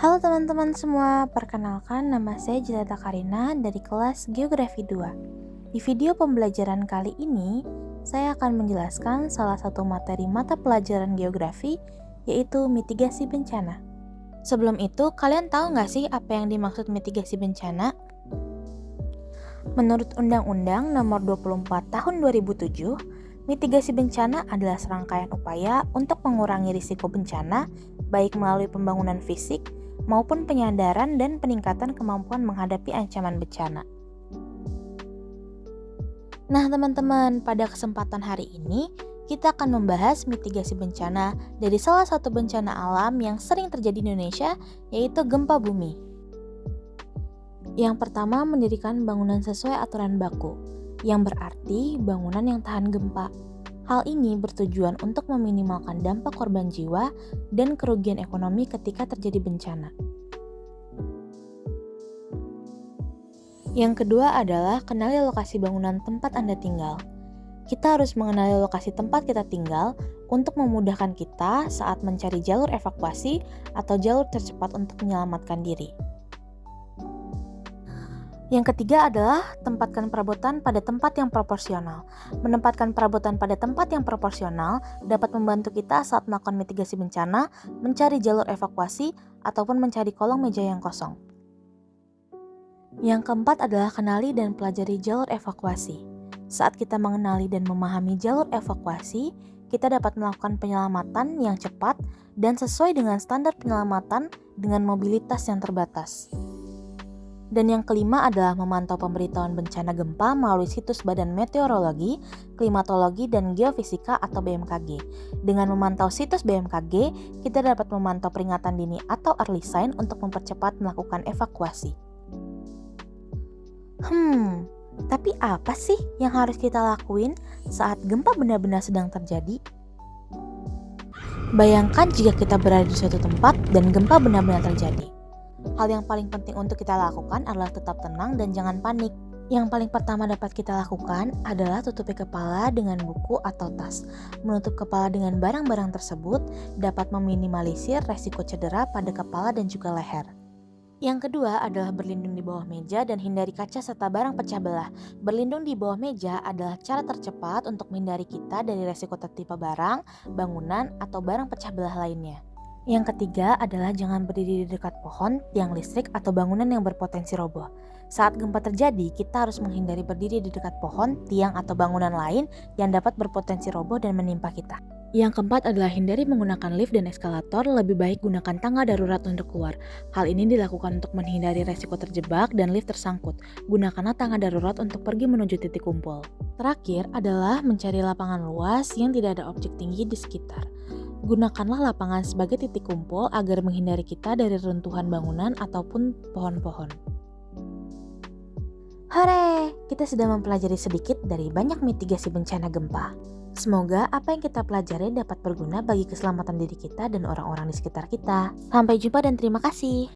Halo teman-teman semua, perkenalkan nama saya Jelata Karina dari kelas Geografi 2. Di video pembelajaran kali ini, saya akan menjelaskan salah satu materi mata pelajaran geografi, yaitu mitigasi bencana. Sebelum itu, kalian tahu nggak sih apa yang dimaksud mitigasi bencana? Menurut Undang-Undang Nomor 24 Tahun 2007, mitigasi bencana adalah serangkaian upaya untuk mengurangi risiko bencana, baik melalui pembangunan fisik maupun penyadaran dan peningkatan kemampuan menghadapi ancaman bencana. Nah, teman-teman, pada kesempatan hari ini kita akan membahas mitigasi bencana dari salah satu bencana alam yang sering terjadi di Indonesia, yaitu gempa bumi. Yang pertama, mendirikan bangunan sesuai aturan baku, yang berarti bangunan yang tahan gempa. Hal ini bertujuan untuk meminimalkan dampak korban jiwa dan kerugian ekonomi ketika terjadi bencana. Yang kedua adalah kenali lokasi bangunan tempat Anda tinggal. Kita harus mengenali lokasi tempat kita tinggal untuk memudahkan kita saat mencari jalur evakuasi atau jalur tercepat untuk menyelamatkan diri. Yang ketiga adalah tempatkan perabotan pada tempat yang proporsional. Menempatkan perabotan pada tempat yang proporsional dapat membantu kita saat melakukan mitigasi bencana, mencari jalur evakuasi, ataupun mencari kolong meja yang kosong. Yang keempat adalah kenali dan pelajari jalur evakuasi. Saat kita mengenali dan memahami jalur evakuasi, kita dapat melakukan penyelamatan yang cepat dan sesuai dengan standar penyelamatan dengan mobilitas yang terbatas. Dan yang kelima adalah memantau pemberitahuan bencana gempa melalui situs Badan Meteorologi, Klimatologi, dan Geofisika atau BMKG. Dengan memantau situs BMKG, kita dapat memantau peringatan dini atau early sign untuk mempercepat melakukan evakuasi. Tapi apa sih yang harus kita lakuin saat gempa benar-benar sedang terjadi? Bayangkan jika kita berada di suatu tempat dan gempa benar-benar terjadi. Hal yang paling penting untuk kita lakukan adalah tetap tenang dan jangan panik. Yang paling pertama dapat kita lakukan adalah tutupi kepala dengan buku atau tas. Menutup kepala dengan barang-barang tersebut dapat meminimalisir resiko cedera pada kepala dan juga leher. Yang kedua adalah berlindung di bawah meja dan hindari kaca serta barang pecah belah. Berlindung di bawah meja adalah cara tercepat untuk menghindari kita dari resiko tertimpa barang, bangunan, atau barang pecah belah lainnya. Yang ketiga adalah jangan berdiri di dekat pohon, tiang listrik, atau bangunan yang berpotensi roboh. Saat gempa terjadi, kita harus menghindari berdiri di dekat pohon, tiang, atau bangunan lain yang dapat berpotensi roboh dan menimpa kita. Yang keempat adalah hindari menggunakan lift dan eskalator, lebih baik gunakan tangga darurat untuk keluar. Hal ini dilakukan untuk menghindari resiko terjebak dan lift tersangkut. Gunakanlah tangga darurat untuk pergi menuju titik kumpul. Terakhir adalah mencari lapangan luas yang tidak ada objek tinggi di sekitar. Gunakanlah lapangan sebagai titik kumpul agar menghindari kita dari runtuhan bangunan ataupun pohon-pohon. Hore, kita sudah mempelajari sedikit dari banyak mitigasi bencana gempa. Semoga apa yang kita pelajari dapat berguna bagi keselamatan diri kita dan orang-orang di sekitar kita. Sampai jumpa dan terima kasih.